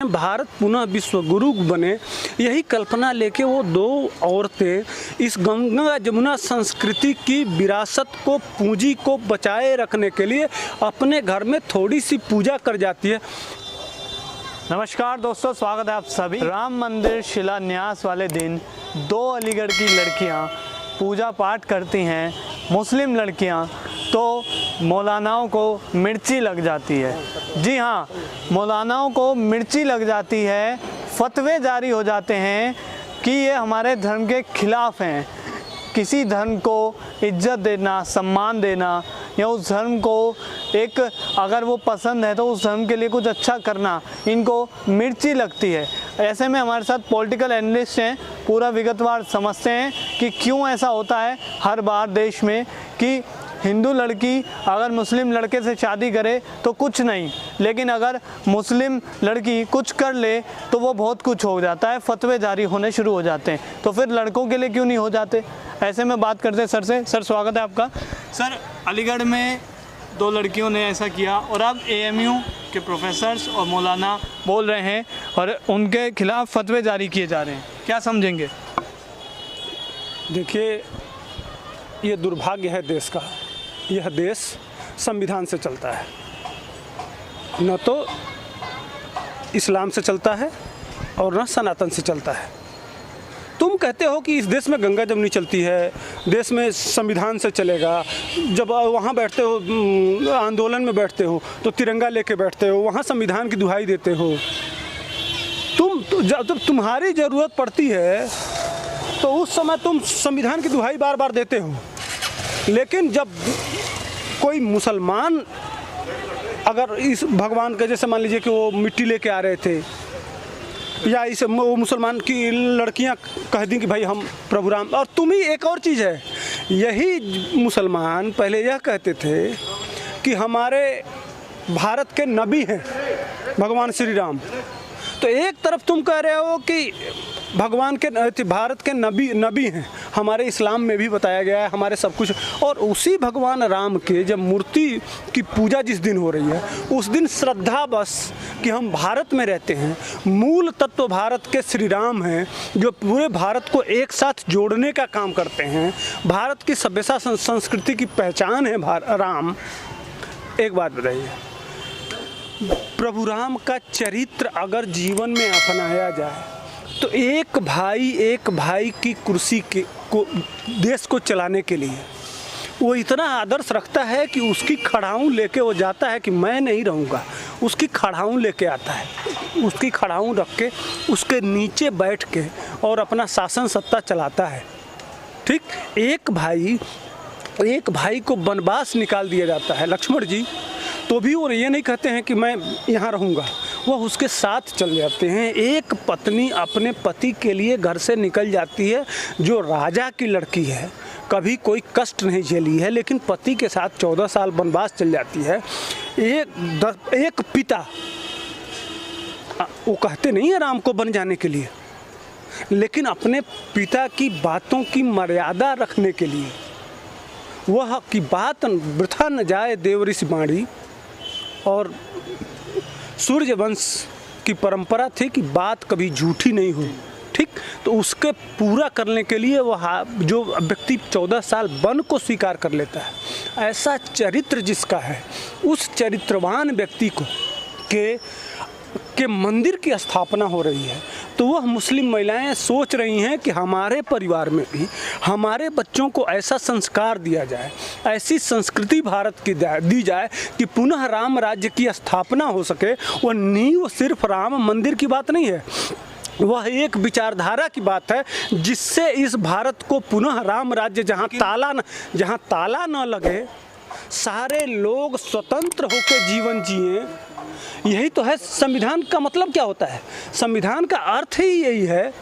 हैं भारत पुनः विश्व गुरु बने, यही कल्पना लेके वो दो औरतें इस गंगा जमुना संस्कृति की विरासत को, पूंजी को बचाए रखने के लिए अपने घर में थोड़ी सी पूजा कर जाती है। नमस्कार दोस्तों, स्वागत है आप सभी। राम मंदिर शिलान्यास वाले दिन दो अलीगढ़ की लड़कियां पूजा पाठ करती हैं, मुस्लिम लड़कियां, तो मौलानाओं को मिर्ची लग जाती है। जी हाँ, मौलानाओं को मिर्ची लग जाती है, फतवे जारी हो जाते हैं कि ये हमारे धर्म के खिलाफ हैं। किसी धर्म को इज्जत देना, सम्मान देना या उस धर्म को एक अगर वो पसंद है तो उस धर्म के लिए कुछ अच्छा करना, इनको मिर्ची लगती है। ऐसे में हमारे साथ पॉलिटिकल एनालिस्ट हैं, पूरा विगतवार समझते हैं कि क्यों ऐसा होता है हर बार देश में कि हिंदू लड़की अगर मुस्लिम लड़के से शादी करे तो कुछ नहीं, लेकिन अगर मुस्लिम लड़की कुछ कर ले तो वो बहुत कुछ हो जाता है, फतवे जारी होने शुरू हो जाते हैं। तो फिर लड़कों के लिए क्यों नहीं हो जाते? ऐसे में बात करते हैं सर से। सर, स्वागत है आपका। सर, अलीगढ़ में दो लड़कियों ने ऐसा किया और अब AMU के प्रोफेसर्स और मौलाना बोल रहे हैं और उनके खिलाफ फतवे जारी किए जा रहे हैं, क्या समझेंगे? देखिए, ये दुर्भाग्य है देश का। यह देश संविधान से चलता है, न तो इस्लाम से चलता है और न सनातन से चलता है। तुम कहते हो कि इस देश में गंगा जमुनी चलती है, देश में संविधान से चलेगा। जब वहाँ बैठते हो, आंदोलन में बैठते हो तो तिरंगा लेके बैठते हो, वहाँ संविधान की दुहाई देते हो। जब तुम्हारी ज़रूरत पड़ती है तो उस समय तुम संविधान की दुहाई बार बार देते हो, लेकिन जब कोई मुसलमान अगर इस भगवान का, जैसे मान लीजिए कि वो मिट्टी लेके आ रहे थे, या इस वो मुसलमान की लड़कियां कह दी कि भाई हम प्रभु राम, और तुम ही एक और चीज़ है, यही मुसलमान पहले यह कहते थे कि हमारे भारत के नबी हैं भगवान श्री राम। तो एक तरफ तुम कह रहे हो कि भगवान के, भारत के नबी हैं, हमारे इस्लाम में भी बताया गया है, हमारे सब कुछ, और उसी भगवान राम के जब मूर्ति की पूजा जिस दिन हो रही है उस दिन श्रद्धा बस कि हम भारत में रहते हैं, मूल तत्व भारत के श्री राम हैं जो पूरे भारत को एक साथ जोड़ने का काम करते हैं, भारत की सभ्यता संस्कृति की पहचान है राम। एक बात बताइए, प्रभु राम का चरित्र अगर जीवन में अपनाया जाए तो एक भाई की कुर्सी को देश को चलाने के लिए वो इतना आदर्श रखता है कि उसकी खड़ाऊँ लेके वो जाता है कि मैं नहीं रहूँगा, उसकी खड़ाऊँ लेके आता है, उसकी खड़ाऊँ रख के उसके नीचे बैठ के और अपना शासन सत्ता चलाता है। ठीक, एक भाई को वनवास निकाल दिया जाता है, लक्ष्मण जी, तो भी वो ये नहीं कहते हैं कि मैं यहाँ रहूँगा, वह उसके साथ चल जाते हैं। एक पत्नी अपने पति के लिए घर से निकल जाती है, जो राजा की लड़की है, कभी कोई कष्ट नहीं झेली है, लेकिन पति के साथ 14 साल वनवास चल जाती है। एक पिता, वो कहते नहीं है राम को बन जाने के लिए, लेकिन अपने पिता की बातों की मर्यादा रखने के लिए, वह की बात वृथा न जाए देवऋषि बाणी, और सूर्यवंश की परंपरा थी कि बात कभी झूठी नहीं हो। ठीक, तो उसके पूरा करने के लिए वह जो व्यक्ति 14 साल वन को स्वीकार कर लेता है, ऐसा चरित्र जिसका है, उस चरित्रवान व्यक्ति को के मंदिर की स्थापना हो रही है। तो वह मुस्लिम महिलाएं सोच रही हैं कि हमारे परिवार में भी हमारे बच्चों को ऐसा संस्कार दिया जाए, ऐसी संस्कृति भारत की दी जाए कि पुनः राम राज्य की स्थापना हो सके। वह नींव सिर्फ राम मंदिर की बात नहीं है, वह एक विचारधारा की बात है जिससे इस भारत को पुनः राम राज्य, जहाँ ताला न लगे, सारे लोग स्वतंत्र होकर जीवन जिए। यही तो है संविधान का मतलब। क्या होता है संविधान का अर्थ? ही यही है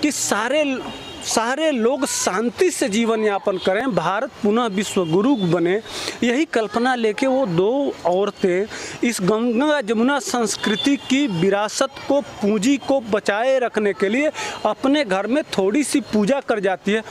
कि सारे लोग शांति से जीवन यापन करें, भारत पुनः विश्व गुरु बने। यही कल्पना लेके वो दो औरतें इस गंगा जमुना संस्कृति की विरासत को, पूंजी को बचाए रखने के लिए अपने घर में थोड़ी सी पूजा कर जाती है।